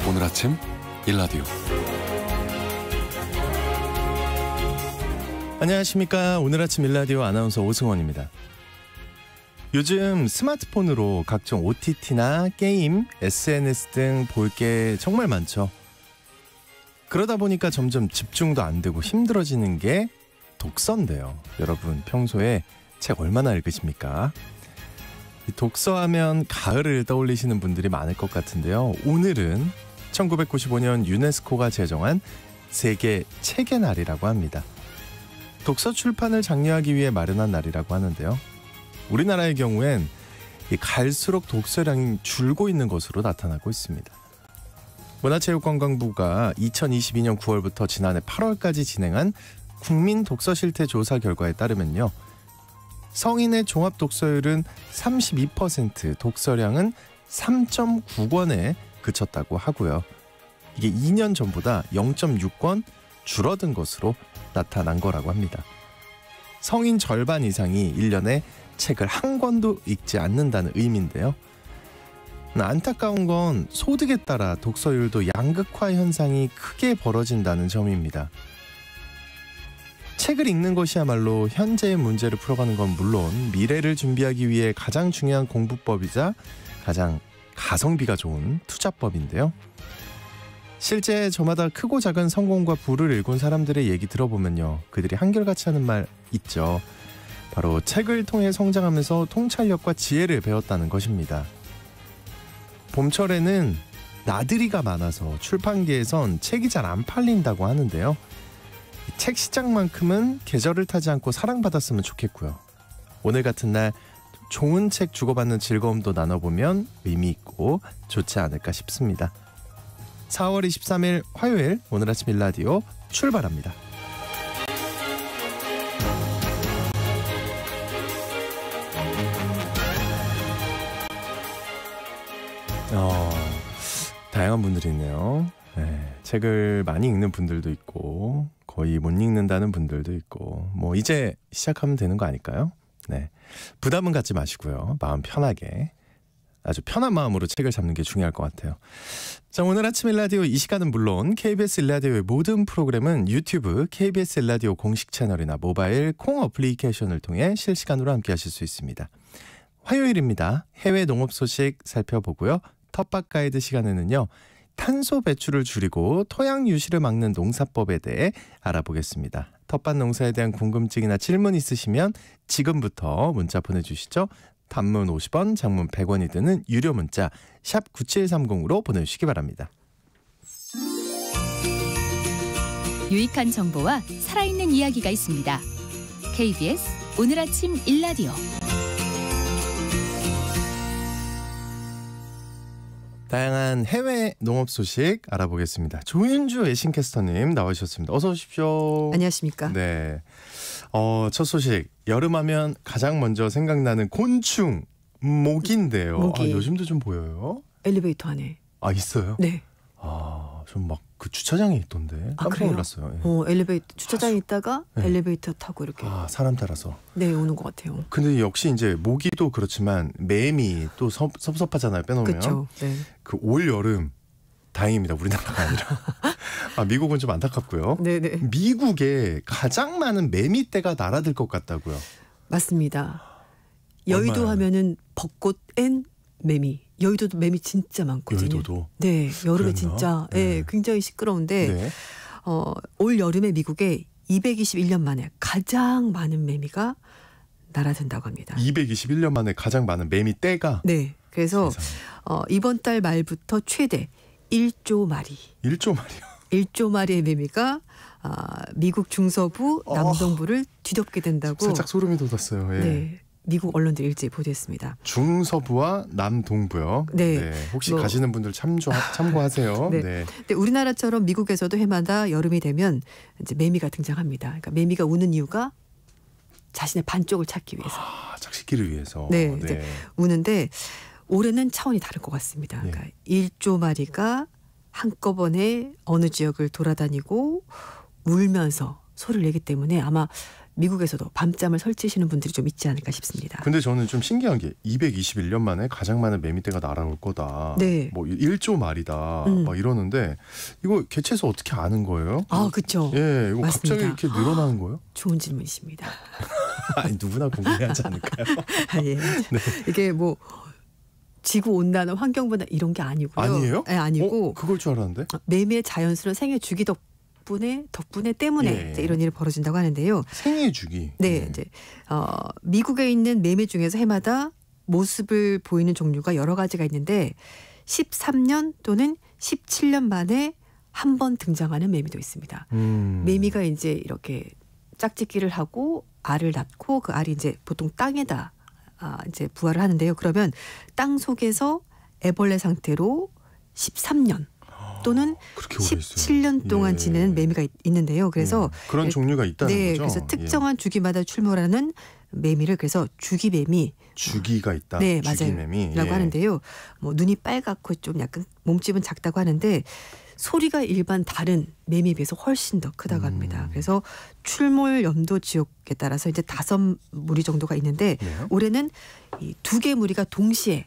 오늘 아침 일라디오. 안녕하십니까. 오늘 아침 일라디오 아나운서 오승원입니다. 요즘 스마트폰으로 각종 OTT나 게임, SNS 등 볼 게 정말 많죠. 그러다 보니까 점점 집중도 안 되고 힘들어지는 게 독서인데요. 여러분 평소에 책 얼마나 읽으십니까? 독서하면 가을을 떠올리시는 분들이 많을 것 같은데요. 오늘은 1995년 유네스코가 제정한 세계 책의 날이라고 합니다. 독서 출판을 장려하기 위해 마련한 날이라고 하는데요. 우리나라의 경우엔 갈수록 독서량이 줄고 있는 것으로 나타나고 있습니다. 문화체육관광부가 2022년 9월부터 지난해 8월까지 진행한 국민 독서 실태 조사 결과에 따르면요. 성인의 종합 독서율은 32%, 독서량은 3.9권에 그쳤다고 하고요. 이게 2년 전보다 0.6권 줄어든 것으로 나타난 거라고 합니다. 성인 절반 이상이 1년에 책을 한 권도 읽지 않는다는 의미인데요. 안타까운 건 소득에 따라 독서율도 양극화 현상이 크게 벌어진다는 점입니다. 책을 읽는 것이야말로 현재의 문제를 풀어가는 건 물론 미래를 준비하기 위해 가장 중요한 공부법이자 가장 가성비가 좋은 투자법인데요. 실제 저마다 크고 작은 성공과 부를 일군 사람들의 얘기 들어보면요. 그들이 한결같이 하는 말 있죠. 바로 책을 통해 성장하면서 통찰력과 지혜를 배웠다는 것입니다. 봄철에는 나들이가 많아서 출판계에선 책이 잘 안 팔린다고 하는데요. 책 시장만큼은 계절을 타지 않고 사랑받았으면 좋겠고요. 오늘 같은 날 좋은 책 주고받는 즐거움도 나눠보면 의미 있고 좋지 않을까 싶습니다. 4월 23일 화요일 오늘 아침 일라디오 출발합니다. 다양한 분들이 있네요. 네, 책을 많이 읽는 분들도 있고 거의 못 읽는다는 분들도 있고 뭐 이제 시작하면 되는 거 아닐까요? 네, 부담은 갖지 마시고요. 마음 편하게 아주 편한 마음으로 책을 잡는 게 중요할 것 같아요. 자, 오늘 아침 일라디오 이 시간은 물론 KBS 일라디오의 모든 프로그램은 유튜브 KBS 일라디오 공식 채널이나 모바일 콩 어플리케이션을 통해 실시간으로 함께 하실 수 있습니다. 화요일입니다. 해외 농업 소식 살펴보고요. 텃밭 가이드 시간에는요. 탄소 배출을 줄이고 토양 유실을 막는 농사법에 대해 알아보겠습니다. 텃밭 농사에 대한 궁금증이나 질문 있으시면 지금부터 문자 보내주시죠. 단문 50원, 장문 100원이 드는 유료 문자 샵 9730으로 보내주시기 바랍니다. 유익한 정보와 살아있는 이야기가 있습니다. KBS 오늘 아침 일라디오. 다양한 해외 농업 소식 알아보겠습니다. 조윤주 외신캐스터님 나와주셨습니다. 어서 오십시오. 안녕하십니까. 네. 첫 소식. 여름하면 가장 먼저 생각나는 곤충 모기인데요. 모기. 요즘도 좀 보여요? 엘리베이터 안에. 있어요? 네. 좀 막 그 주차장에 있던데 깜짝 그래요? 놀랐어요. 네. 엘리베이터 주차장에 있다가 네. 엘리베이터 타고 이렇게 사람 따라서 네 오는 것 같아요. 근데 역시 이제 모기도 그렇지만 매미 또 섭섭하잖아요. 빼놓으면. 그렇죠. 네. 그 올 여름 다행입니다. 우리나라가 아니라. 미국은 좀 안타깝고요. 네네. 미국에 가장 많은 매미떼가 날아들 것 같다고요. 맞습니다. 여의도 얼마나? 하면은 벚꽃 앤 매미. 여의도도 매미 진짜 많거든요. 여의도도. 네, 여름에 그랬나? 진짜 네. 굉장히 시끄러운데 네. 올 여름에 미국에 221년 만에 가장 많은 매미가 날아든다고 합니다. 221년 만에 가장 많은 매미떼가. 네, 그래서 세상에. 이번 달 말부터 최대 1조 마리. 1조 마리요. 1조 마리의 매미가 미국 중서부 남동부를 뒤덮게 된다고. 살짝 소름이 돋았어요. 예. 네, 미국 언론들이 일제히 보도했습니다. 중서부와 남동부요. 네. 혹시 가시는 분들 참고하세요. 네. 네. 근데 우리나라처럼 미국에서도 해마다 여름이 되면 이제 매미가 등장합니다. 그러니까 매미가 우는 이유가 자신의 반쪽을 찾기 위해서. 착식기를 위해서. 네, 이제 우는데 올해는 차원이 다를 것 같습니다. 예. 그러니까 1조 마리가 한꺼번에 어느 지역을 돌아다니고 울면서 소리를 내기 때문에 아마 미국에서도 밤잠을 설치시는 분들이 좀 있지 않을까 싶습니다. 근데 저는 좀 신기한 게 221년 만에 가장 많은 매미떼가 날아올 거다. 네. 뭐 1조 말이다. 막 이러는데 이거 개체수 어떻게 아는 거예요? 아, 그렇죠. 예, 이거 맞습니다. 갑자기 이렇게 늘어나는 거예요? 좋은 질문이십니다. 아니 누구나 궁금해하지 않을까요? 아, 예. 이게 뭐 지구 온난화, 환경 변화 이런 게 아니고요. 아니에요? 네, 아니고 그걸 줄 알았는데. 매미의 자연스러운 생애 주기 때문에 예. 이제 이런 일이 벌어진다고 하는데요. 생애 주기. 네, 이제 미국에 있는 매미 중에서 해마다 모습을 보이는 종류가 여러 가지가 있는데 13년 또는 17년 만에 한 번 등장하는 매미도 있습니다. 매미가 이제 이렇게 짝짓기를 하고 알을 낳고 그 알이 이제 보통 땅에다 이제 부화를 하는데요. 그러면 땅 속에서 애벌레 상태로 13년 또는 그렇게 오래 있어요. 17년 동안 예. 지내는 매미가 있는데요. 그래서 그런 종류가 있다는 네, 거죠. 그래서 특정한 주기마다 출몰하는 매미를 그래서 주기매미, 주기가 있다. 네, 맞아요. 주기매미라고 하는데요. 뭐 눈이 빨갛고 좀 약간 몸집은 작다고 하는데 소리가 일반 다른 매미에 비해서 훨씬 더 크다고 합니다. 그래서 출몰 연도 지역에 따라서 이제 5무리 정도가 있는데 네. 올해는 이 2개 무리가 동시에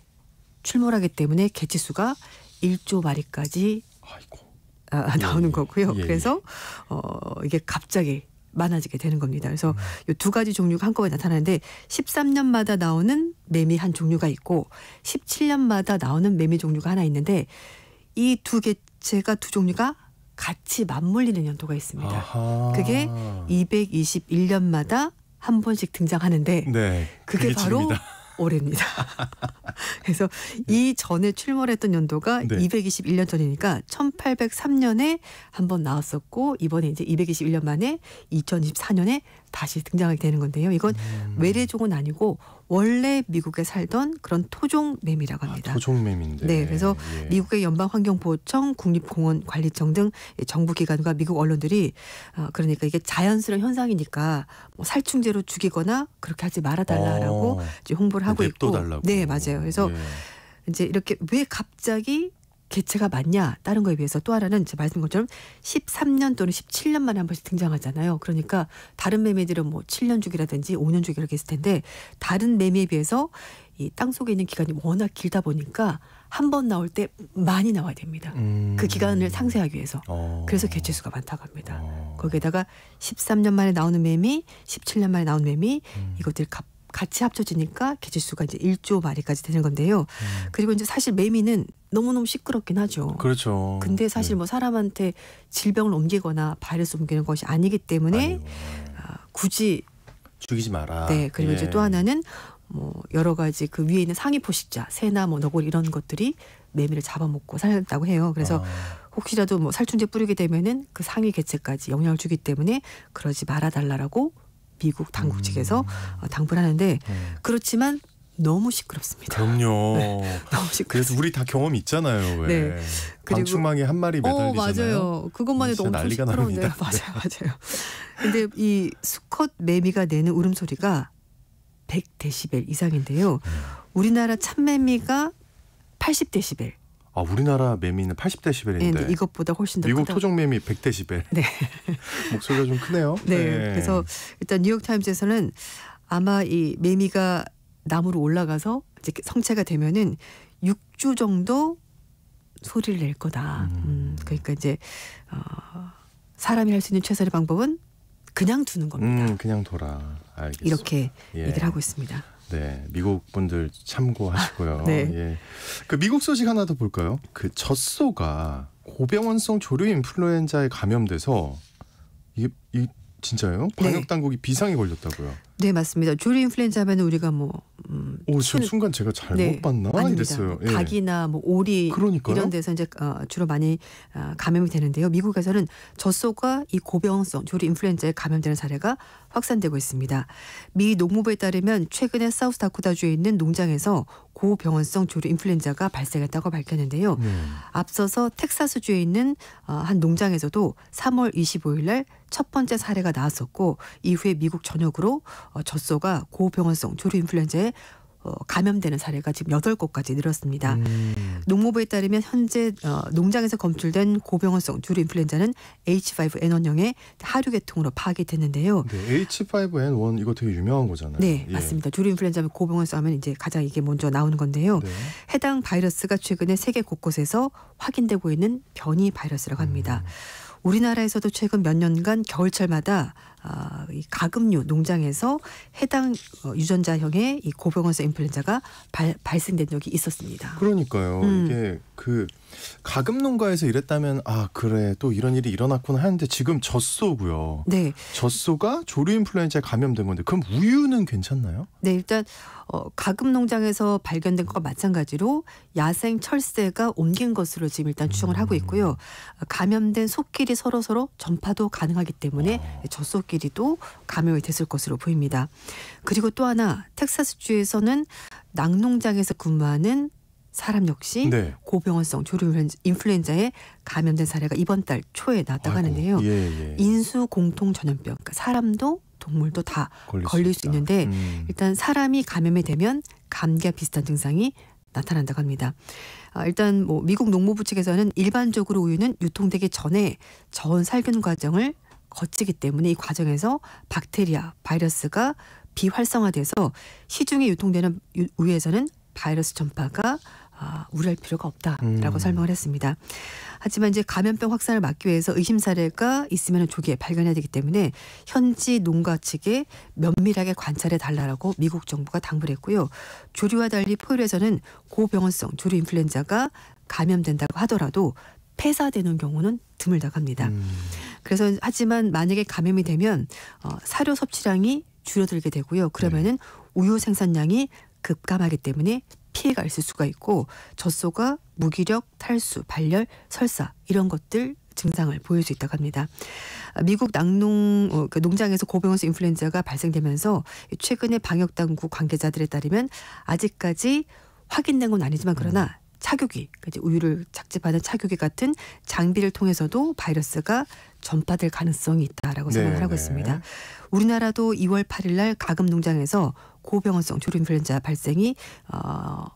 출몰하기 때문에 개체수가 1조 마리까지 아이고. 나오는 거고요. 예, 그래서 이게 갑자기 많아지게 되는 겁니다. 그래서 이 2가지 종류가 한꺼번에 나타나는데 13년마다 나오는 매미 한 종류가 있고 17년마다 나오는 매미 종류가 하나 있는데 이 2개체가 2종류가 같이 맞물리는 연도가 있습니다. 아하. 그게 221년마다 한 번씩 등장하는데 네. 그게 바로 지금이다. 올해입니다. 그래서 이 전에 출몰했던 연도가 네. 221년 전이니까 1803년에 한 번 나왔었고 이번에 이제 221년 만에 2024년에 다시 등장하게 되는 건데요. 이건 외래종은 아니고 원래 미국에 살던 그런 토종 매미라고 합니다. 토종매미인데. 네, 그래서 예. 미국의 연방환경보호청, 국립공원관리청 등 정부기관과 미국 언론들이 그러니까 이게 자연스러운 현상이니까 뭐 살충제로 죽이거나 그렇게 하지 말아달라라고 이제 홍보를 하고 있고. 냅둬달라고. 네, 맞아요. 그래서 예. 이제 이렇게 왜 갑자기 개체가 많냐 다른 거에 비해서 또 하나는 제가 말씀드린 것처럼 13년 또는 17년 만에 한 번씩 등장하잖아요. 그러니까 다른 매미들은 뭐 7년 주기라든지 5년 주기 이렇게 있을 텐데 다른 매미에 비해서 이 땅속에 있는 기간이 워낙 길다 보니까 한 번 나올 때 많이 나와야 됩니다. 그 기간을 상쇄하기 위해서. 그래서 개체수가 많다고 합니다. 거기에다가 13년 만에 나오는 매미, 17년 만에 나오는 매미 이것들이 같이 합쳐지니까 개체수가 이제 1조 마리까지 되는 건데요. 그리고 이제 사실 매미는 너무너무 시끄럽긴 하죠. 그렇죠. 근데 사실 뭐 사람한테 질병을 옮기거나 바이러스 옮기는 것이 아니기 때문에 아니요. 굳이 죽이지 마라. 네. 그리고 예. 이제 또 하나는 뭐 여러 가지 그 위에 있는 상위 포식자, 새나 뭐 너구리 이런 것들이 매미를 잡아먹고 살다고 해요. 그래서 혹시라도 뭐 살충제 뿌리게 되면은 그 상위 개체까지 영향을 주기 때문에 그러지 말아달라라고 미국 당국 측에서 당부를 하는데 그렇지만 너무 시끄럽습니다. 그럼요. 너무 그래서 시끄럽습니다. 우리 다 경험 있잖아요. 왜? 네. 그리고- 방충망에 한 마리 매달리잖아요. 맞아요. 그것만 해도 진짜 엄청 난리가 시끄러운데요. 납니다. 맞아요. 근데 이 수컷 매미가 내는 울음소리가 100데시벨 이상인데요. 우리나라 참매미가 80데시벨. 아, 우리나라 매미는 80데시벨인데 네, 이것보다 훨씬 더 미국 크다. 토종매미 100데시벨. 네. 목소리가 좀 크네요. 네. 그래서 일단 뉴욕타임즈에서는 아마 이 매미가 나무로 올라가서 이제 성체가 되면은 6주 정도 소리를 낼 거다. 그러니까 이제 사람이 할 수 있는 최선의 방법은 그냥 두는 겁니다. 그냥 돌아. 알겠습니다. 이렇게 예. 얘기를 하고 있습니다. 네, 미국 분들 참고하시고요. 네. 예. 그 미국 소식 하나 더 볼까요? 그 젖소가 고병원성 조류 인플루엔자에 감염돼서 이게 진짜예요? 방역 네. 당국이 비상이 걸렸다고요. 네, 맞습니다. 조류 인플루엔자 하면 우리가 뭐 지금 순간 제가 잘못 네, 봤나 아닙니다. 이랬어요. 예. 닭이나 뭐 오리 그러니까요. 이런 데서 이제 주로 많이 감염이 되는데요. 미국에서는 젖소가 이 고병원성 조류 인플루엔자에 감염되는 사례가 확산되고 있습니다. 미 농무부에 따르면 최근에 사우스다코타주에 있는 농장에서 고병원성 조류 인플루엔자가 발생했다고 밝혔는데요. 앞서서 텍사스주에 있는 한 농장에서도 3월 25일 날 첫 번째 사례가 나왔었고 이후에 미국 전역으로 젖소가 고병원성 조류 인플루엔자에 감염되는 사례가 지금 8곳까지 늘었습니다. 농무부에 따르면 현재 농장에서 검출된 고병원성 주류 인플루엔자는 H5N1형의 하류계통으로 파악이 됐는데요. 네, H5N1 이거 되게 유명한 거잖아요. 네, 예. 맞습니다. 주류 인플루엔자 고병원성 하면 이제 가장 이게 먼저 나오는 건데요. 네. 해당 바이러스가 최근에 세계 곳곳에서 확인되고 있는 변이 바이러스라고 합니다. 우리나라에서도 최근 몇 년간 겨울철마다 이 가금류 농장에서 해당 유전자형의 이 고병원성 인플루엔자가 발생된 적이 있었습니다. 그러니까요. 이게 그 가금 농가에서 일했다면 그래 또 이런 일이 일어났구나 하는데 지금 젖소고요. 네. 젖소가 조류 인플루엔자에 감염된 건데 그럼 우유는 괜찮나요? 네, 일단 가금 농장에서 발견된 것과 마찬가지로 야생 철새가 옮긴 것으로 지금 일단 추정을 하고 있고요. 감염된 소끼리 서로 전파도 가능하기 때문에 젖소끼리도 감염이 됐을 것으로 보입니다. 그리고 또 하나 텍사스주에서는 낙농장에서 근무하는 사람 역시 네. 고병원성 조류 인플루엔자에 감염된 사례가 이번 달 초에 나왔다고 하는데요. 예. 인수 공통 전염병, 그러니까 사람도 동물도 다 걸릴 수 있는데 일단 사람이 감염이 되면 감기와 비슷한 증상이 나타난다고 합니다. 일단 뭐 미국 농무부 측에서는 일반적으로 우유는 유통되기 전에 저온 살균 과정을 거치기 때문에 이 과정에서 박테리아, 바이러스가 비활성화돼서 시중에 유통되는 우유에서는 바이러스 전파가 우려할 필요가 없다라고 설명을 했습니다. 하지만 이제 감염병 확산을 막기 위해서 의심 사례가 있으면 조기에 발견해야 되기 때문에 현지 농가 측에 면밀하게 관찰해 달라고 미국 정부가 당부를 했고요. 조류와 달리 포유류에서는 고병원성 조류 인플루엔자가 감염된다고 하더라도 폐사되는 경우는 드물다고 합니다. 그래서 하지만 만약에 감염이 되면 사료 섭취량이 줄어들게 되고요. 그러면은 우유 생산량이 급감하기 때문에 피해가 있을 수가 있고 젖소가 무기력, 탈수, 발열, 설사 이런 것들 증상을 보일 수 있다고 합니다. 미국 농장에서 고병원성 인플루엔자가 발생되면서 최근에 방역당국 관계자들에 따르면 아직까지 확인된 건 아니지만 그러나 착유기, 우유를 착즙하는 착유기 같은 장비를 통해서도 바이러스가 전파될 가능성이 있다라고 설명을 하고 있습니다. 우리나라도 2월 8일 날 가금 농장에서 고병원성 조류 인플루엔자 발생이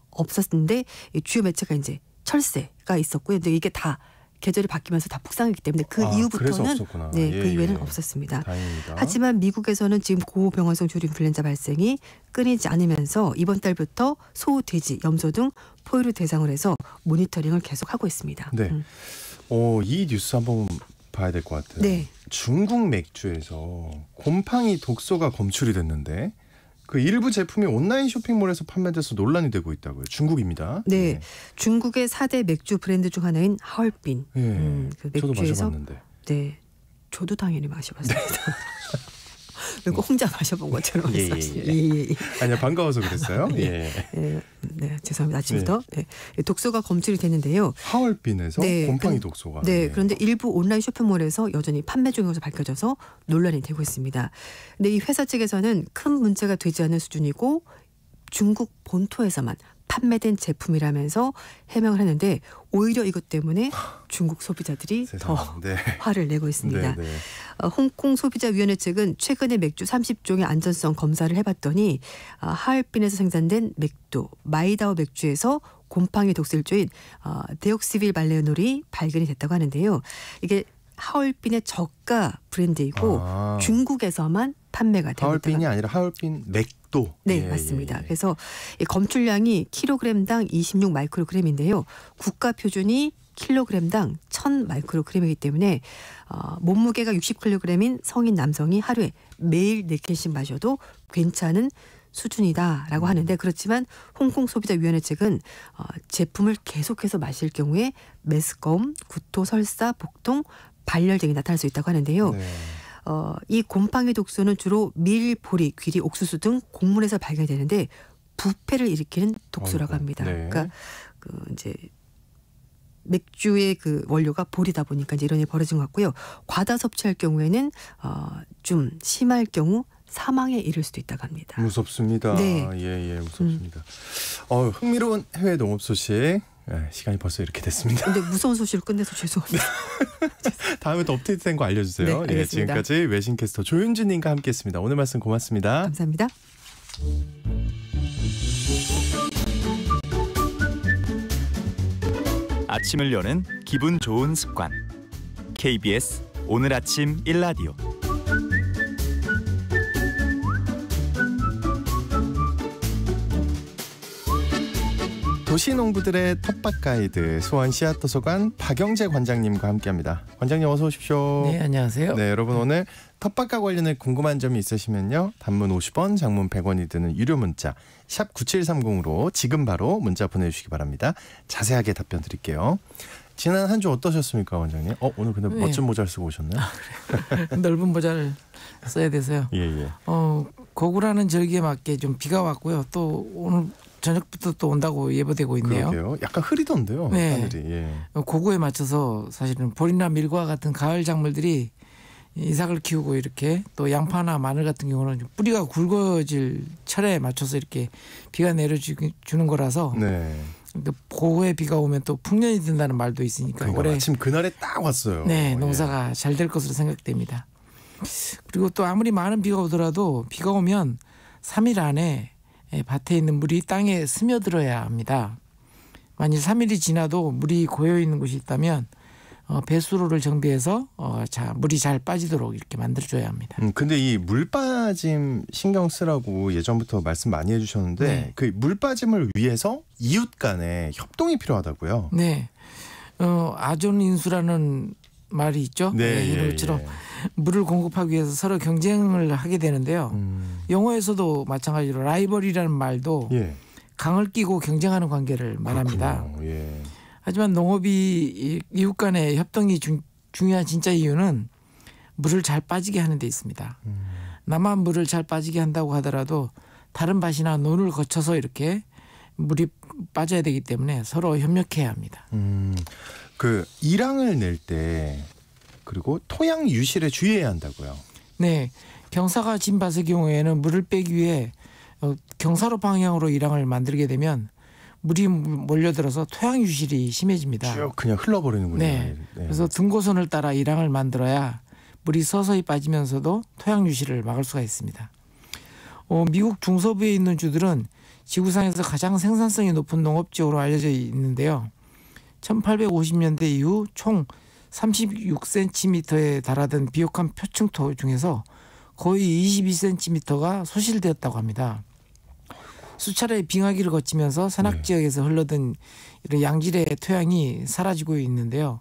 없었는데 주요 매체가 이제 철새가 있었고요. 근데 이게 다 계절이 바뀌면서 다 북상했기 때문에 그 이후부터는 그 이후에는 없었습니다. 다행입니다. 하지만 미국에서는 지금 고병원성 조류 인플루엔자 발생이 끊이지 않으면서 이번 달부터 소, 돼지, 염소 등 포유류 대상으로 해서 모니터링을 계속하고 있습니다. 네. 이 뉴스 한번 봐야 될 것 같아요. 네. 중국 맥주에서 곰팡이 독소가 검출이 됐는데 그 일부 제품이 온라인 쇼핑몰에서 판매돼서 논란이 되고 있다고요. 중국입니다. 네. 중국의 4대 맥주 브랜드 중 하나인 하얼빈. 그 저도 맥주에서 마셔봤는데. 네. 저도 당연히 마셔봤습니다. 그리고 혼자 마셔본 것처럼 했었어요. 아니요, 반가워서 그랬어요. 네, 죄송합니다. 아침부터. 네. 독소가 검출이 됐는데요. 하얼빈에서 곰팡이 독소가. 네, 그런데 일부 온라인 쇼핑몰에서 여전히 판매 중인 것으로 밝혀져서 논란이 되고 있습니다. 근데 이 회사 측에서는 큰 문제가 되지 않는 수준이고 중국 본토에서만 판매된 제품이라면서 해명을 했는데 오히려 이것 때문에 중국 소비자들이 더 화를 내고 있습니다. 홍콩 소비자위원회 측은 최근에 맥주 30종의 안전성 검사를 해봤더니 하얼빈에서 생산된 맥도, 마이다오 맥주에서 곰팡이 독실조인 데옥시빌 발레놀이 발견이 됐다고 하는데요. 이게 하얼빈의 저가 브랜드이고 중국에서만 판매가 됩니다. 하얼빈이 아니라 하얼빈 맥도. 네, 맞습니다. 그래서 이 검출량이 킬로그램당 26 마이크로그램인데요. 국가 표준이 킬로그램당 1000 마이크로그램이기 때문에 몸무게가 60kg인 성인 남성이 하루에 매일 4캔씩 마셔도 괜찮은 수준이다라고 하는데 그렇지만 홍콩 소비자위원회 측은 제품을 계속해서 마실 경우에 메스꺼움, 구토, 설사, 복통, 발열 등이 나타날 수 있다고 하는데요. 이 곰팡이 독소는 주로 밀, 보리, 귀리, 옥수수 등 곡물에서 발견되는데 부패를 일으키는 독소라고 합니다. 그러니까 이제 맥주의 그 원료가 보리다 보니까 이제 이런 일이 벌어진 것 같고요. 과다 섭취할 경우에는 좀 심할 경우 사망에 이를 수도 있다고 합니다. 무섭습니다. 네. 무섭습니다. 흥미로운 해외 농업 소식. 시간이 벌써 이렇게 됐습니다. 근데 무서운 소식을 끝내서 죄송합니다. 다음에 또 업데이트된 거 알려주세요. 네, 알겠습니다. 지금까지 외신캐스터 조윤주님과 함께했습니다. 오늘 말씀 고맙습니다. 감사합니다. 아침을 여는 기분 좋은 습관. KBS 오늘 아침 일라디오. 도시농부들의 텃밭 가이드 수원 씨앗도서관 박영재 관장님과 함께합니다. 관장님 어서 오십시오. 네, 안녕하세요. 네, 여러분 오늘 텃밭과 관련해 궁금한 점이 있으시면요. 단문 50원, 장문 100원이 드는 유료 문자 샵 9730으로 지금 바로 문자 보내주시기 바랍니다. 자세하게 답변 드릴게요. 지난 한 주 어떠셨습니까, 원장님? 오늘 근데 네. 멋진 모자를 쓰고 오셨네요. 넓은 모자를 써야 돼서요. 예. 고구라는 절기에 맞게 좀 비가 왔고요. 또 오늘 저녁부터 또 온다고 예보되고 있네요. 그러게요. 약간 흐리던데요. 네. 하늘이. 예. 고구에 맞춰서 사실은 보리나 밀과 같은 가을 작물들이 이삭을 키우고 이렇게 또 양파나 마늘 같은 경우는 뿌리가 굵어질 철에 맞춰서 이렇게 비가 내려주는 거라서 네. 고구에 비가 오면 또 풍년이 든다는 말도 있으니까 그러니까 올해 마침 그날에 딱 왔어요. 네, 농사가 잘 될 것으로 생각됩니다. 그리고 또 아무리 많은 비가 오더라도 비가 오면 3일 안에 밭에 있는 물이 땅에 스며들어야 합니다. 만일 3일이 지나도 물이 고여 있는 곳이 있다면 배수로를 정비해서 물이 잘 빠지도록 이렇게 만들어줘야 합니다. 근데 이 물 빠짐 신경 쓰라고 예전부터 말씀 많이 해주셨는데 네. 그 물 빠짐을 위해서 이웃 간에 협동이 필요하다고요. 네, 아존인수라는 말이 있죠. 네, 이런 것처럼 물을 공급하기 위해서 서로 경쟁을 하게 되는데요. 영어에서도 마찬가지로 라이벌이라는 말도 예. 강을 끼고 경쟁하는 관계를 말합니다. 그렇군요. 예. 하지만 농업이 이웃 간의 협동이 중요한 진짜 이유는 물을 잘 빠지게 하는 데 있습니다. 나만 물을 잘 빠지게 한다고 하더라도 다른 밭이나 논을 거쳐서 이렇게 물이 빠져야 되기 때문에 서로 협력해야 합니다. 그 일항을 낼 때 그리고 토양 유실에 주의해야 한다고요. 네, 경사가 진 밭의 경우에는 물을 빼기 위해 경사로 방향으로 일항을 만들게 되면 물이 몰려들어서 토양 유실이 심해집니다. 쭉 그냥 흘러버리는군요. 네. 그래서 등고선을 따라 일항을 만들어야 물이 서서히 빠지면서도 토양 유실을 막을 수가 있습니다. 미국 중서부에 있는 주들은 지구상에서 가장 생산성이 높은 농업지역으로 알려져 있는데요. 1850년대 이후 총 36cm에 달하던 비옥한 표층토 중에서 거의 22cm가 소실되었다고 합니다. 수차례 빙하기를 거치면서 산악지역에서 흘러든 이런 양질의 토양이 사라지고 있는데요.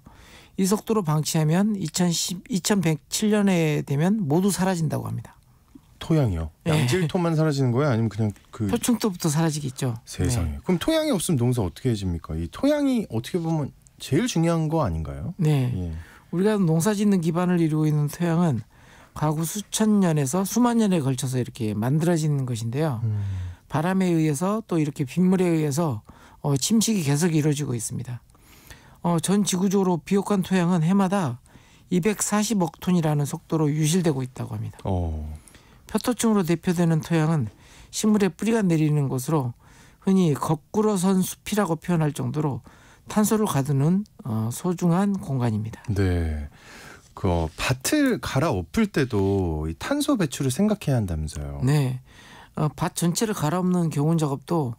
이 속도로 방치하면 2107년에 되면 모두 사라진다고 합니다. 토양이요? 네. 양질토만 사라지는 거예요? 아니면 그냥 그 표층토부터 사라지겠죠. 세상에. 네. 그럼 토양이 없으면 농사 어떻게 해집니까? 이 토양이 어떻게 보면 제일 중요한 거 아닌가요? 네. 예. 우리가 농사짓는 기반을 이루고 있는 토양은 과거 수천 년에서 수만 년에 걸쳐서 이렇게 만들어지는 것인데요. 바람에 의해서 또 이렇게 빗물에 의해서 침식이 계속 이루어지고 있습니다. 전 지구적으로 비옥한 토양은 해마다 240억 톤이라는 속도로 유실되고 있다고 합니다. 표토층으로 대표되는 토양은 식물의 뿌리가 내리는 곳으로 흔히 거꾸로 선 숲이라고 표현할 정도로 탄소를 가두는 소중한 공간입니다. 네. 그 밭을 갈아엎을 때도 이 탄소 배출을 생각해야 한다면서요. 네. 밭 전체를 갈아엎는 교훈 작업도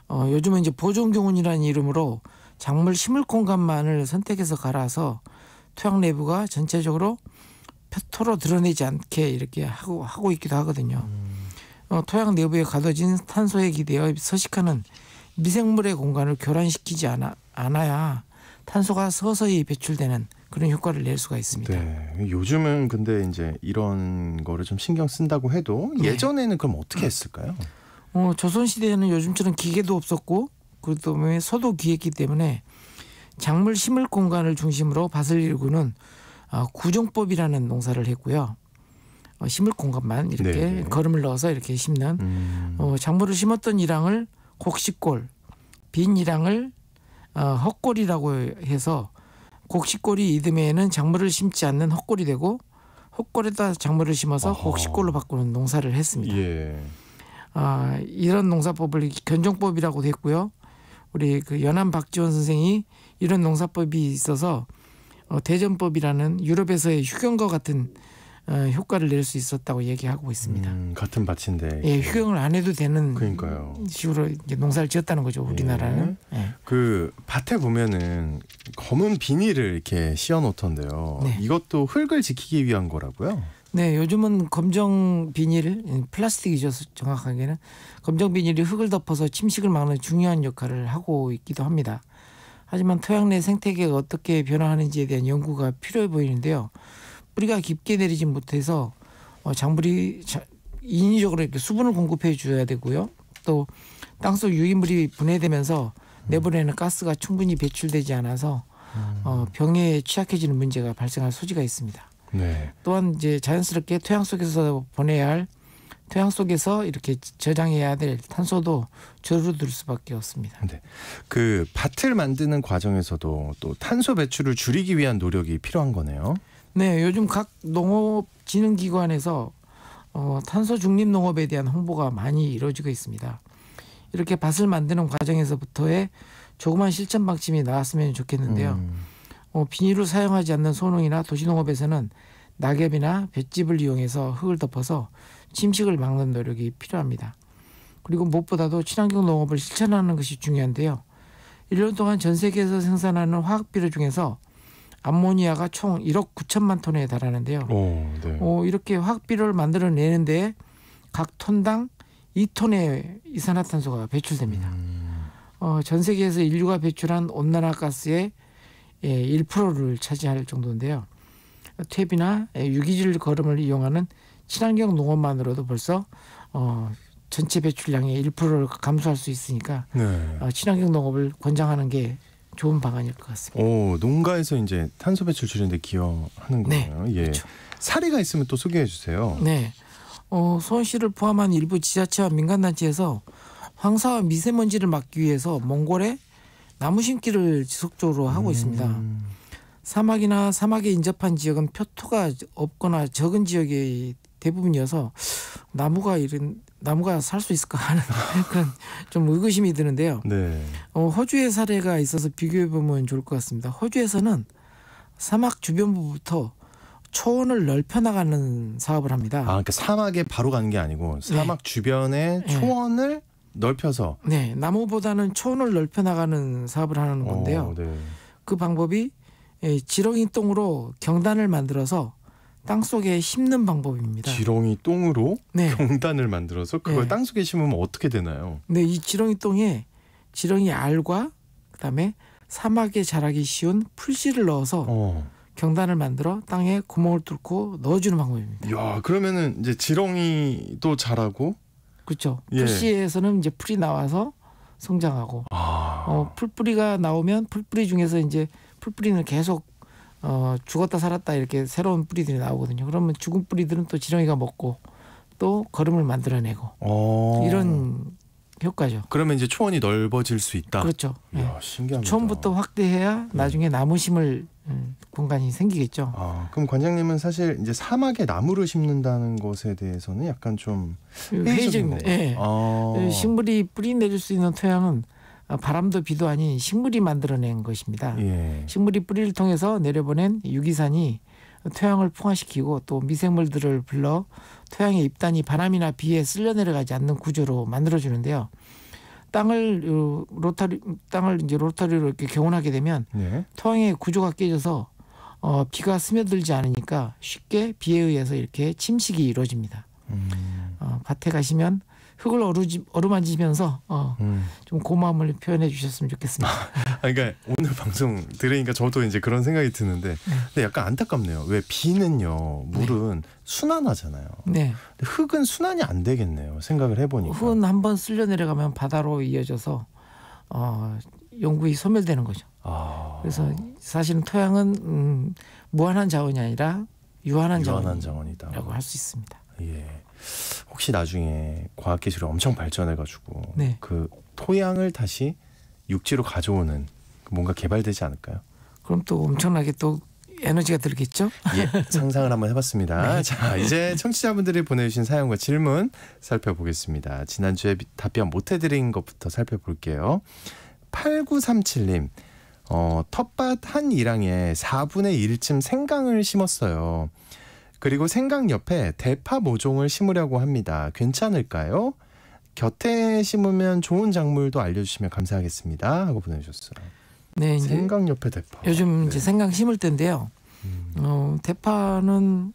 요즘은 이제 보존 교훈이라는 이름으로 작물 심을 공간만을 선택해서 갈아서 토양 내부가 전체적으로 표토로 드러내지 않게 이렇게 하고 있기도 하거든요. 토양 내부에 가둬진 탄소에 기대어 서식하는 미생물의 공간을 교란시키지 않아야 탄소가 서서히 배출되는 그런 효과를 낼 수가 있습니다. 네. 요즘은 근데 이제 이런 거를 좀 신경 쓴다고 해도 예전에는 그럼 어떻게 했을까요? 조선시대에는 요즘처럼 기계도 없었고 그다음에 소도 귀했기 때문에 작물 심을 공간을 중심으로 밭을 일구는 구종법이라는 농사를 했고요. 심을 공간만 이렇게 네네. 거름을 넣어서 이렇게 심는 작물을 심었던 일항을 곡식골, 빈 일항을 헛골이라고 해서 곡식골이 이듬해에는 작물을 심지 않는 헛골이 되고 헛골에다 작물을 심어서 곡식골로 바꾸는 농사를 했습니다. 예. 이런 농사법을 견종법이라고도 했고요. 우리 그 연암 박지원 선생이 이런 농사법이 있어서 대전법이라는 유럽에서의 휴경과 같은 효과를 낼 수 있었다고 얘기하고 있습니다. 같은 밭인데. 예, 휴경을 안 해도 되는 그러니까요. 식으로 이제 농사를 지었다는 거죠. 우리나라는. 예. 그 밭에 보면은 검은 비닐을 이렇게 씌워 놓던데요. 네. 이것도 흙을 지키기 위한 거라고요? 네, 요즘은 검정 비닐, 플라스틱이죠. 정확하게는 검정 비닐이 흙을 덮어서 침식을 막는 중요한 역할을 하고 있기도 합니다. 하지만 토양 내 생태계가 어떻게 변화하는지에 대한 연구가 필요해 보이는데요. 뿌리가 깊게 내리지 못해서 작물이 인위적으로 이렇게 수분을 공급해 줘야 되고요. 또 땅속 유기물이 분해되면서 내보내는 가스가 충분히 배출되지 않아서 병에 취약해지는 문제가 발생할 소지가 있습니다. 네. 또한 이제 자연스럽게 토양 속에서 보내야 할 토양 속에서 이렇게 저장해야 될 탄소도 줄어들 수밖에 없습니다. 네. 그 밭을 만드는 과정에서도 또 탄소 배출을 줄이기 위한 노력이 필요한 거네요. 네, 요즘 각 농업진흥기관에서 탄소 중립 농업에 대한 홍보가 많이 이루어지고 있습니다. 이렇게 밭을 만드는 과정에서부터의 조그만 실천 방침이 나왔으면 좋겠는데요. 비닐을 사용하지 않는 소농이나 도시농업에서는 낙엽이나 볏짚을 이용해서 흙을 덮어서 침식을 막는 노력이 필요합니다. 그리고 무엇보다도 친환경 농업을 실천하는 것이 중요한데요. 1년 동안 전 세계에서 생산하는 화학 비료 중에서 암모니아가 총 1억 9천만 톤에 달하는데요. 네. 이렇게 화학 비료를 만들어내는데 각 톤당 2톤의 이산화탄소가 배출됩니다. 전 세계에서 인류가 배출한 온난화가스의 1%를 차지할 정도인데요. 퇴비나 유기질 거름을 이용하는 친환경 농업만으로도 벌써 전체 배출량의 1%를 감소할 수 있으니까 네. 친환경 농업을 권장하는 게 좋은 방안일 것 같습니다. 농가에서 이제 탄소 배출 줄이는데 기여하는 거예요. 예. 그렇죠. 사례가 있으면 또 소개해 주세요. 네. 수원시를 포함한 일부 지자체와 민간단체에서 황사와 미세먼지를 막기 위해서 몽골에 나무 심기를 지속적으로 하고 있습니다. 사막이나 사막에 인접한 지역은 표토가 없거나 적은 지역이 대부분이어서 나무가 살 수 있을까 하는 그런 좀 의구심이 드는데요. 네. 호주의 사례가 있어서 비교해 보면 좋을 것 같습니다. 호주에서는 사막 주변부부터 초원을 넓혀 나가는 사업을 합니다. 그러니까 사막에 바로 가는 게 아니고 사막 주변에 초원을 넓혀서. 네, 나무보다는 초원을 넓혀 나가는 사업을 하는 건데요. 네. 그 방법이 지렁이 똥으로 경단을 만들어서 땅 속에 심는 방법입니다. 지렁이 똥으로 네. 경단을 만들어서 그걸 땅 속에 심으면 어떻게 되나요? 네, 이 지렁이 똥에 지렁이 알과 그다음에 사막에 자라기 쉬운 풀씨를 넣어서 경단을 만들어 땅에 구멍을 뚫고 넣어주는 방법입니다. 이야, 그러면은 이제 지렁이도 자라고. 그렇죠. 예. 풀씨에서는 이제 풀이 나와서 성장하고 풀뿌리가 나오면 풀뿌리 중에서 이제 풀뿌리는 계속 죽었다 살았다 이렇게 새로운 뿌리들이 나오거든요. 그러면 죽은 뿌리들은 또 지렁이가 먹고 또 거름을 만들어내고 이런 효과죠. 그러면 이제 초원이 넓어질 수 있다. 그렇죠. 이야, 신기합니다. 처음부터 확대해야 나중에 나무 심을 공간이 생기겠죠. 그럼 관장님은 사실 이제 사막에 나무를 심는다는 것에 대해서는 약간 좀 회의적입니다. 예. 식물이 뿌리 내릴 수 있는 토양은 바람도 비도 아닌 식물이 만들어낸 것입니다. 예. 식물이 뿌리를 통해서 내려보낸 유기산이 토양을 풍화시키고 또 미생물들을 불러 토양의 입단이 바람이나 비에 쓸려 내려가지 않는 구조로 만들어주는데요. 땅을 이제 로타리로 이렇게 겨운하게 되면 토양의 구조가 깨져서 비가 스며들지 않으니까 쉽게 비에 의해서 이렇게 침식이 이루어집니다. 밭에 가시면 흙을 어루만지면서 좀 고마움을 표현해 주셨으면 좋겠습니다. 그러니까 오늘 방송 들으니까 저도 이제 그런 생각이 드는데 근데 약간 안타깝네요. 왜 비는요, 물은 순환하잖아요. 네. 근데 흙은 순환이 안 되겠네요. 생각을 해보니까. 흙은 한번 쓸려 내려가면 바다로 이어져서 영구히 소멸되는 거죠. 그래서 사실은 토양은 무한한 자원이 아니라 유한한 자원이라고 할 수 있습니다. 예. 혹시 나중에 과학기술이 엄청 발전해가지고 네. 그 토양을 다시 육지로 가져오는 뭔가 개발되지 않을까요? 그럼 또 엄청나게 또 에너지가 들겠죠? 예, 상상을 한번 해봤습니다. 네. 자, 이제 청취자분들이 보내주신 사연과 질문 살펴보겠습니다. 지난주에 답변 못해드린 것부터 살펴볼게요. 8937님, 텃밭 한 일항에 4분의 1쯤 생강을 심었어요. 그리고 생강 옆에 대파 모종을 심으려고 합니다. 괜찮을까요? 곁에 심으면 좋은 작물도 알려주시면 감사하겠습니다. 하고 보내주셨어요. 네, 이제 생강 옆에 대파. 요즘 네. 이제 생강 심을 때인데요. 대파는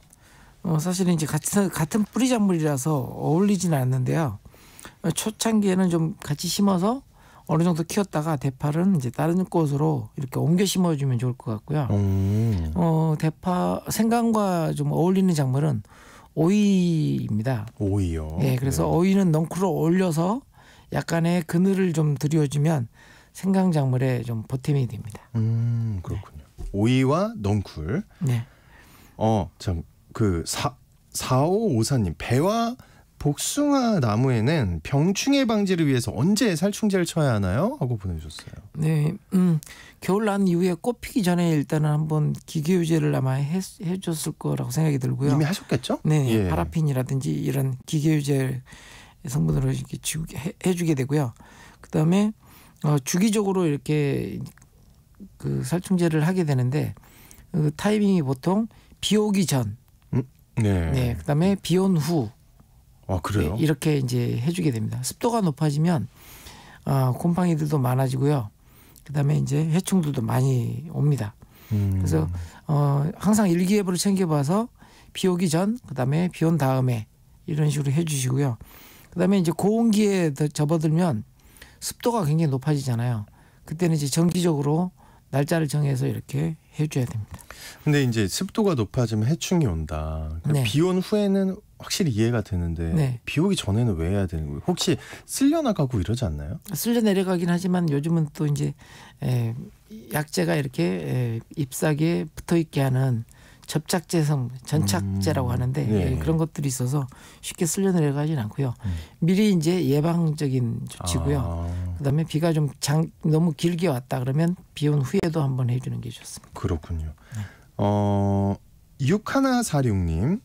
사실은 이제 같은 뿌리 작물이라서 어울리지는 않는데요. 초창기에는 좀 같이 심어서 어느 정도 키웠다가 대파는 이제 다른 곳으로 이렇게 옮겨 심어주면 좋을 것 같고요. 대파 생강과 좀 어울리는 작물은 오이입니다. 오이요. 네, 그래서 오이는 넝쿨로 올려서 약간의 그늘을 좀 들여주면 생강 작물에 좀 보탬이 됩니다. 그렇군요. 오이와 넝쿨. 네. 참 그 4554님 배와 복숭아 나무에는 병충해 방지를 위해서 언제 살충제를 쳐야 하나요? 하고 보내주셨어요. 네, 겨울 난 이후에 꽃 피기 전에 일단은 한번 기계유제를 아마 해줬을 거라고 생각이 들고요. 이미 하셨겠죠? 네, 예. 파라핀이라든지 이런 기계유제 성분으로 이렇게 해주게 되고요. 그다음에 주기적으로 이렇게 그 살충제를 하게 되는데 그 타이밍이 보통 비 오기 전, 네. 그다음에 비 온 후. 그래요? 네, 이렇게 이제 해주게 됩니다. 습도가 높아지면 곰팡이들도 많아지고요. 그다음에 이제 해충들도 많이 옵니다. 그래서 항상 일기예보를 챙겨봐서 비 오기 전, 그다음에 비 온 다음에 이런 식으로 해주시고요. 그다음에 이제 고온기에 접어들면 습도가 굉장히 높아지잖아요. 그때는 이제 정기적으로 날짜를 정해서 이렇게 해줘야 됩니다. 근데 이제 습도가 높아지면 해충이 온다. 네. 비 온 후에는 확실히 이해가 되는데 네. 비 오기 전에는 왜 해야 되는 거예요? 혹시 쓸려 나가고 이러지 않나요? 쓸려 내려가긴 하지만 요즘은 또 이제 약재가 이렇게 잎사귀에 붙어 있게 하는 접착제성 전착제라고 하는데 네. 그런 것들이 있어서 쉽게 쓸려 내려가진 않고요. 미리 이제 예방적인 조치고요. 그다음에 비가 좀 너무 길게 왔다 그러면 비 온 후에도 한번 해주는 게 좋습니다. 그렇군요. 6146님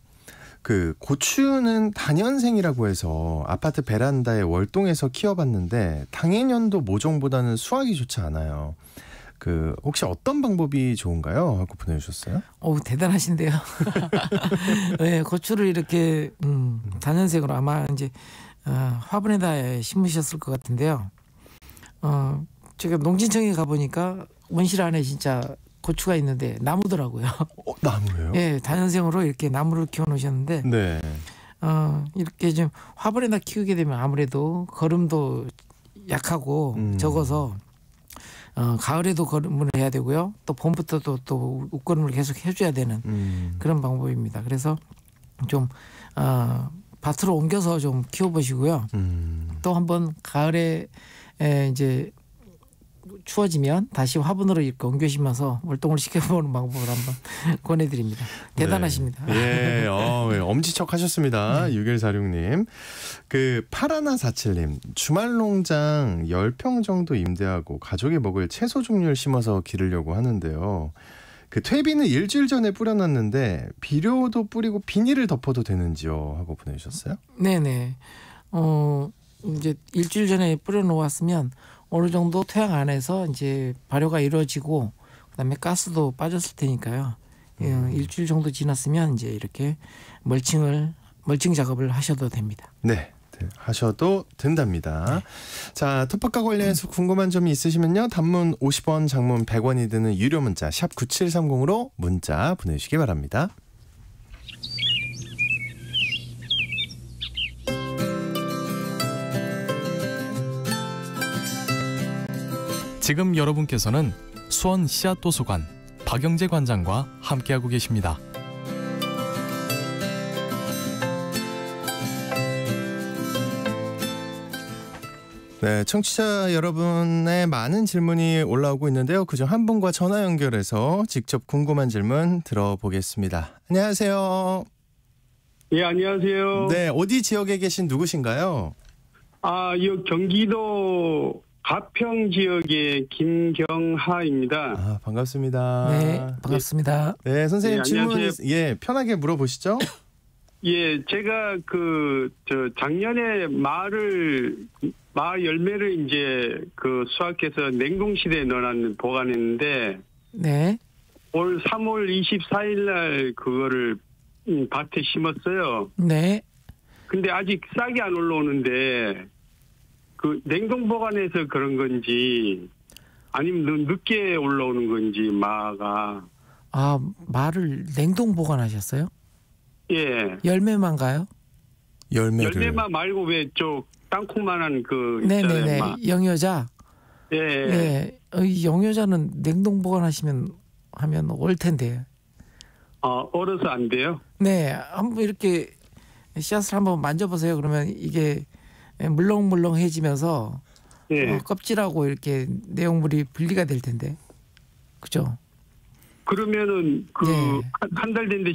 그 고추는 단연생이라고 해서 아파트 베란다에 월동해서 키워봤는데 당해년도 모종보다는 수확이 좋지 않아요. 그 혹시 어떤 방법이 좋은가요? 하고 보내주셨어요. 대단하신데요. 네, 고추를 이렇게 단연생으로 아마 이제 화분에다 심으셨을 것 같은데요. 제가 농진청에 가보니까 원실 안에 진짜 고추가 있는데 나무더라고요. 나무예요? 네, 단연생으로 이렇게 나무를 키워놓으셨는데 네. 이렇게 좀 화분에다 키우게 되면 아무래도 거름도 약하고 적어서 가을에도 거름을 해야 되고요. 또 봄부터도 또 웃거름을 계속 해줘야 되는 그런 방법입니다. 그래서 좀 밭으로 옮겨서 좀 키워보시고요. 또 한번 가을에 이제 추워지면 다시 화분으로 이렇게 옮겨 심어서 월동을 시켜보는 방법을 한번 권해드립니다. 대단하십니다. 네. 엄지척하셨습니다. 6146님. 그 파라나47님. 주말 농장 10평 정도 임대하고 가족이 먹을 채소 종류를 심어서 기르려고 하는데요. 그 퇴비는 일주일 전에 뿌려놨는데 비료도 뿌리고 비닐을 덮어도 되는지요? 하고 보내주셨어요. 네네. 이제 일주일 전에 뿌려놓았으면 어느 정도 토양 안에서 이제 발효가 이루어지고 그다음에 가스도 빠졌을 테니까요. 일주일 정도 지났으면 이제 이렇게 멀칭 작업을 하셔도 됩니다. 네. 하셔도 된답니다. 네. 자, 톱밥과 관련해서 궁금한 점이 있으시면요. 단문 50원, 장문 100원이 드는 유료 문자 샵 9730으로 문자 보내주시기 바랍니다. 지금 여러분께서는 수원 씨앗도서관 박영재 관장과 함께하고 계십니다. 네, 청취자 여러분의 많은 질문이 올라오고 있는데요. 그중 한 분과 전화 연결해서 직접 궁금한 질문 들어보겠습니다. 안녕하세요. 예, 안녕하세요. 네, 어디 지역에 계신 누구신가요? 이 경기도 가평 지역의 김경하입니다. 반갑습니다. 네, 반갑습니다. 네, 선생님 네, 질문 안녕하세요. 편하게 물어보시죠. 예, 제가 작년에 마 열매를 이제 수확해서 냉동실에 보관했는데 네. 올 3월 24일 날 그거를 밭에 심었어요. 네. 근데 아직 싹이 안 올라오는데 그 냉동 보관해서 그런 건지 아니면 늦게 올라오는 건지 마가. 아, 마를 냉동 보관하셨어요? 예. 열매만가요? 열매만 말고 왜 저 땅콩만한 그 네네네. 있잖아요, 마. 영여자. 예. 네. 이 영여자는 냉동 보관하시면 하면 올 텐데. 얼어서 안 돼요? 네, 한번 이렇게 씨앗을 한번 만져보세요. 그러면 이게 물렁물렁해지면서 예. 껍질하고 이렇게 내용물이 분리가 될 텐데, 그죠? 그러면은 그 네. 한 달 됐는데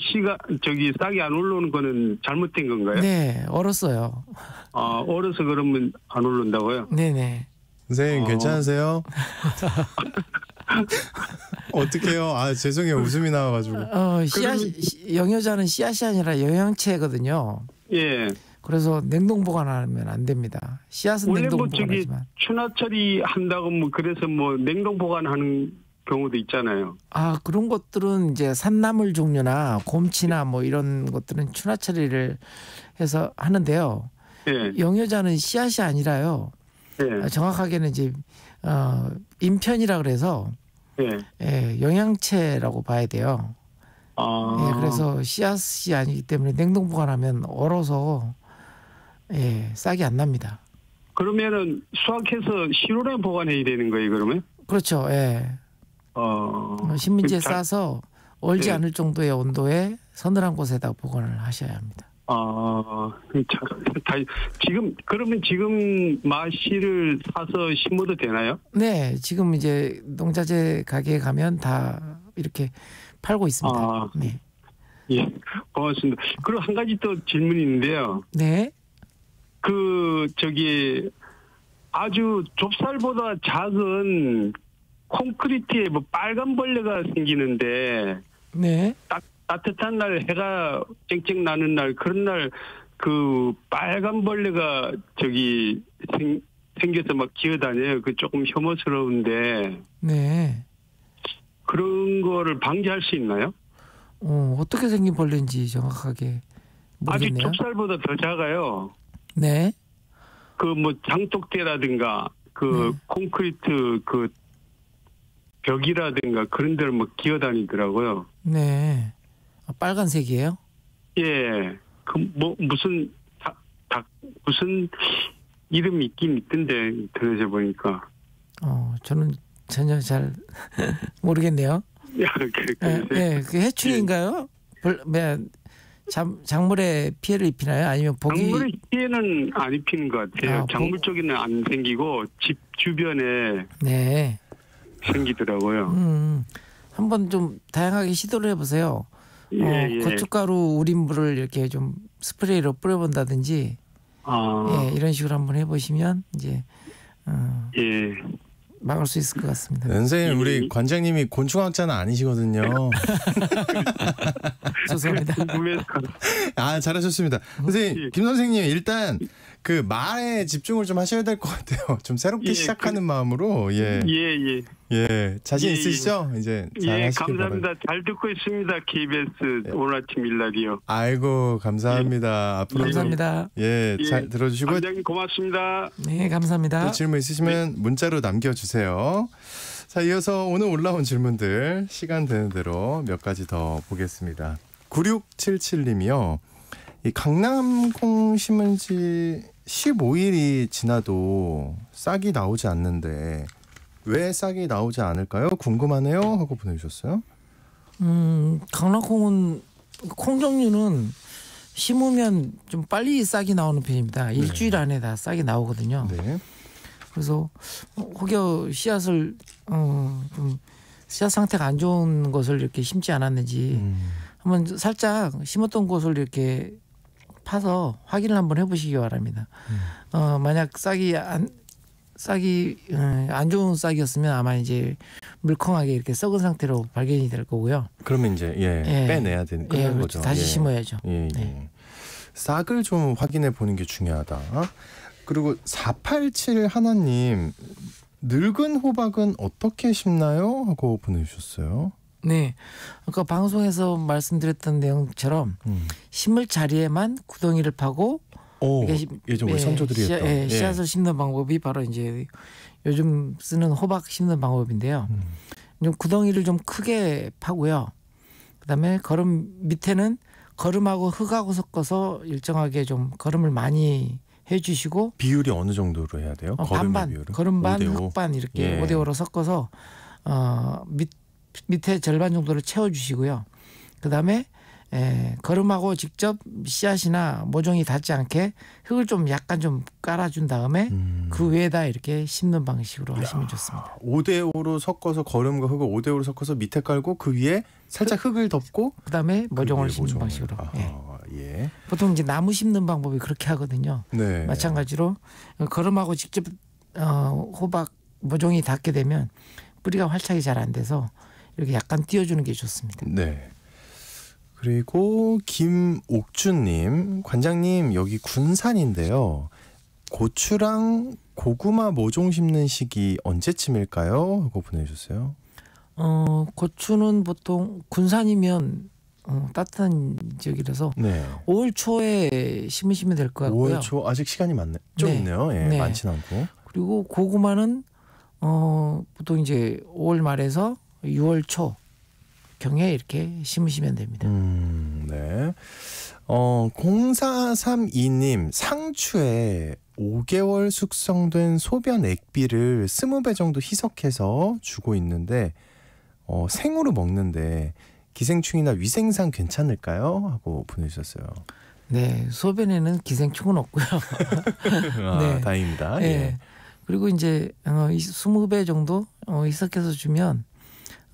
싹이 안 올라오는 거는 잘못된 건가요? 네, 얼었어요. 얼어서 그러면 안 올라온다고요? 네네. 선생님 괜찮으세요? 어떡해요? 아 죄송해요. 웃음이 나와가지고. 영여자는 씨앗이 아니라 영양체거든요. 예. 그래서 냉동 보관하면 안 됩니다. 씨앗은 원래 냉동 뭐 저기 보관하지만. 추나 처리 한다고 뭐 그래서 뭐 냉동 보관하는 경우도 있잖아요. 아, 그런 것들은 이제 산나물 종류나 곰치나 뭐 이런 것들은 추나 처리를 해서 하는데요. 예. 영여자는 씨앗이 아니라요. 예. 정확하게는 이제 인편이라 그래서 예. 영양체라고 봐야 돼요. 그래서 씨앗이 아니기 때문에 냉동 보관하면 얼어서 싹이 안 납니다. 그러면은 수확해서 실온에 보관해야 되는 거예요, 그러면? 그렇죠. 신문지에 싸서 얼지 예. 않을 정도의 온도에 서늘한 곳에다 보관을 하셔야 합니다. 지금 마씨를 사서 심어도 되나요? 네, 지금 이제 농자재 가게에 가면 다 이렇게 팔고 있습니다. 네. 예, 고맙습니다. 그리고 한 가지 또 질문이 있는데요. 네. 아주 좁쌀보다 작은 콘크리트에 뭐 빨간 벌레가 생기는데, 네. 따뜻한 날 해가 쨍쨍 나는 날 그런 날 그 빨간 벌레가 생겨서 막 기어다녀요. 그 조금 혐오스러운데. 네. 그런 거를 방지할 수 있나요? 어떻게 생긴 벌레인지 정확하게 모르겠네요. 아직 좁쌀보다 더 작아요. 네. 그 뭐 장독대라든가 그 콘크리트 그 벽이라든가 그런 데를 막 기어다니더라고요. 네. 빨간색이에요? 예. 무슨 이름이 있긴 있던데 들어서 보니까. 저는 전혀 잘 모르겠네요. 그 해충인가요? 작물에 피해를 입히나요? 아니면 작물에 피해는 안 입히는 것 같아요. 작물 쪽에는 안 생기고 집 주변에 생기더라고요. 한번 좀 다양하게 시도를 해보세요. 고춧가루 우린 물을 이렇게 좀 스프레이로 뿌려본다든지 이런 식으로 한번 해보시면 이제 막을 수 있을 것 같습니다. 선생님 우리 관장님이 곤충학자는 아니시거든요. 죄송합니다. 잘하셨습니다. 선생님 김 선생님 일단 그 말에 집중을 좀 하셔야 될 것 같아요. 좀 새롭게 시작하는 마음으로 자신 있으시죠? 이제 잘 하시길 감사합니다. 바랍니다. 잘 듣고 있습니다. KBS 오늘 아침 일라디오. 아이고 감사합니다. 앞으로 감사합니다. 잘 들어주시고. 관장님 고맙습니다. 네 감사합니다. 또 질문 있으시면 문자로 남겨주세요. 자 이어서 오늘 올라온 질문들 시간 되는 대로 몇 가지 더 보겠습니다. 9677님이요. 이 강낭콩 심은 지 15일이 지나도 싹이 나오지 않는데 왜 싹이 나오지 않을까요? 궁금하네요 하고 보내주셨어요. 강낭콩은 콩 종류는 심으면 좀 빨리 싹이 나오는 편입니다. 일주일 안에 다 싹이 나오거든요. 네. 그래서 혹여 씨앗을 좀 씨앗 상태가 안 좋은 것을 이렇게 심지 않았는지 한번 살짝 심었던 곳을 이렇게 파서 확인을 한번 해보시기 바랍니다. 만약 싹이 안 좋은 싹이었으면 아마 이제 물컹하게 이렇게 썩은 상태로 발견이 될 거고요. 그러면 이제 빼내야 되는 그런 거죠. 다시 심어야죠. 싹을 좀 확인해 보는 게 중요하다. 그리고 487 하나님 늙은 호박은 어떻게 심나요? 하고 보내주셨어요. 네, 아까 방송에서 말씀드렸던 내용처럼 심을 자리에만 구덩이를 파고 예전 우리 선조들이 했던 씨앗을 심는 방법이 바로 이제 요즘 쓰는 호박 심는 방법인데요. 좀 구덩이를 좀 크게 파고요. 그다음에 거름 밑에는 거름하고 흙하고 섞어서 일정하게 좀 거름을 많이 해주시고 비율이 어느 정도로 해야 돼요? 반반, 비율은? 거름 반, 5대5. 흙 반 이렇게 예. 5대5로 섞어서 밑에 절반 정도를 채워주시고요. 그다음에 거름하고 직접 씨앗이나 모종이 닿지 않게 흙을 좀 약간 좀 깔아준 다음에 그 위에다 이렇게 심는 방식으로 하시면 좋습니다. 5대5로 섞어서 거름과 흙을 5대5로 섞어서 밑에 깔고 그 위에 살짝 흙을 덮고 그다음에 모종을 그 위에 심는 모종을. 방식으로. 예. 보통 이제 나무 심는 방법이 그렇게 하거든요. 네. 마찬가지로 거름하고 직접 호박 모종이 닿게 되면 뿌리가 활착이 잘 안 돼서 이렇게 약간 띄워주는 게 좋습니다. 네. 그리고 김옥준님, 관장님 여기 군산인데요. 고추랑 고구마 모종 심는 시기 언제쯤일까요? 하고 보내주셨어요. 고추는 보통 군산이면 따뜻한 지역이라서 네. 5월 초에 심으시면 될 것 같고요. 5월 초 아직 시간이 좀 네. 있네요. 예, 네. 많진 않고. 그리고 고구마는 보통 이제 5월 말에서 6월 초 경에 이렇게 심으시면 됩니다. 네. 0432님 상추에 5개월 숙성된 소변 액비를 20배 정도 희석해서 주고 있는데 생으로 먹는데 기생충이나 위생상 괜찮을까요? 하고 보내주셨어요. 네, 소변에는 기생충은 없고요. 네. 다행입니다. 네. 예. 그리고 이제 20배 정도 희석해서 주면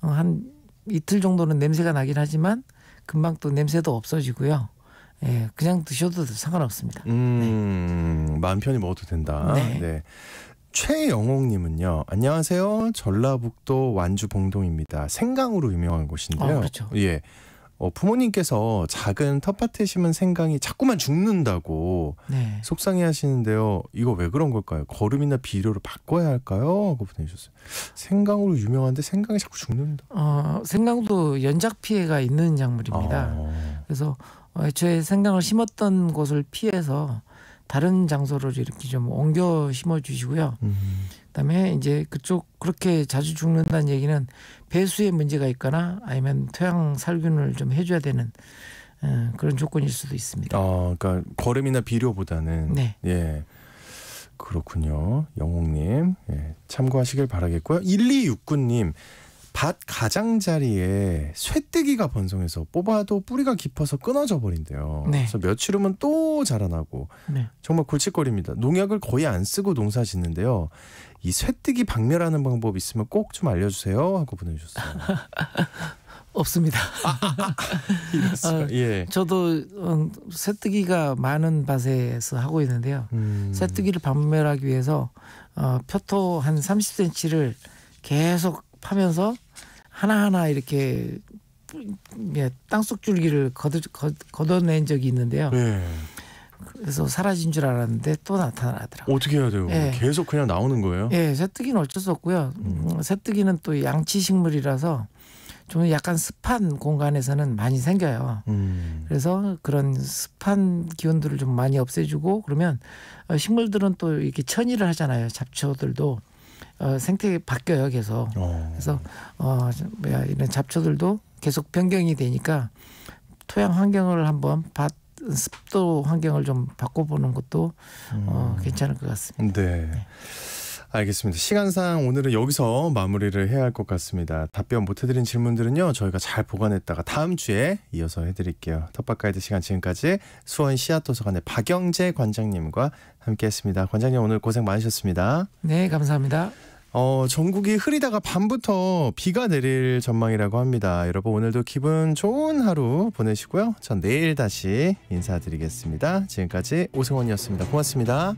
한 이틀 정도는 냄새가 나긴 하지만 금방 또 냄새도 없어지고요. 예, 그냥 드셔도 상관없습니다. 마음 편히 먹어도 된다. 네. 네. 최영옥님은요. 안녕하세요. 전라북도 완주 봉동입니다. 생강으로 유명한 곳인데요. 그렇죠. 예. 부모님께서 작은 텃밭에 심은 생강이 자꾸만 죽는다고 네. 속상해하시는데요. 이거 왜 그런 걸까요? 거름이나 비료를 바꿔야 할까요? 하고 보내주셨어요. 생강으로 유명한데 생강이 자꾸 죽는다. 생강도 연작 피해가 있는 작물입니다. 그래서 애초에 생강을 심었던 곳을 피해서 다른 장소로 이렇게 좀 옮겨 심어 주시고요. 그다음에 이제 그쪽 그렇게 자주 죽는다는 얘기는 배수에 문제가 있거나 아니면 토양 살균을 좀 해줘야 되는 그런 조건일 수도 있습니다. 그러니까 거름이나 비료보다는 네. 예. 그렇군요. 영옥님 예, 참고하시길 바라겠고요. 1269님 밭 가장자리에 쇠뜨기가 번성해서 뽑아도 뿌리가 깊어서 끊어져 버린대요. 네. 그래서 며칠 후면 또 자라나고 네. 정말 골칫거리입니다. 농약을 거의 안 쓰고 농사 짓는데요. 이 쇠뜨기 박멸하는 방법 있으면 꼭 좀 알려주세요 하고 보내주셨어요. 없습니다. 예. 저도 쇠뜨기가 많은 밭에서 하고 있는데요. 쇠뜨기를 박멸하기 위해서 표토 한 30cm를 계속 파면서 하나하나 이렇게 땅속 줄기를 걷어낸 적이 있는데요. 네. 그래서 사라진 줄 알았는데 또 나타나더라고요. 어떻게 해야 돼요? 예. 계속 그냥 나오는 거예요? 예, 쇠뜨기는 어쩔 수 없고요. 쇠뜨기는 또 양치 식물이라서 좀 약간 습한 공간에서는 많이 생겨요. 그래서 그런 습한 기운들을 좀 많이 없애주고 그러면 식물들은 또 이렇게 천일을 하잖아요. 잡초들도 생태 바뀌어요 계속. 그래서 이런 잡초들도 계속 변경이 되니까 토양 환경을 한번 습도 환경을 좀 바꿔보는 것도 괜찮을 것 같습니다. 네. 알겠습니다. 시간상 오늘은 여기서 마무리를 해야 할 것 같습니다. 답변 못 해드린 질문들은요. 저희가 잘 보관했다가 다음 주에 이어서 해드릴게요. 텃밭 가이드 시간 지금까지 수원 씨앗도서관의 박영재 관장님과 함께했습니다. 관장님 오늘 고생 많으셨습니다. 네, 감사합니다. 전국이 흐리다가 밤부터 비가 내릴 전망이라고 합니다. 여러분 오늘도 기분 좋은 하루 보내시고요. 전 내일 다시 인사드리겠습니다. 지금까지 오승원이었습니다. 고맙습니다.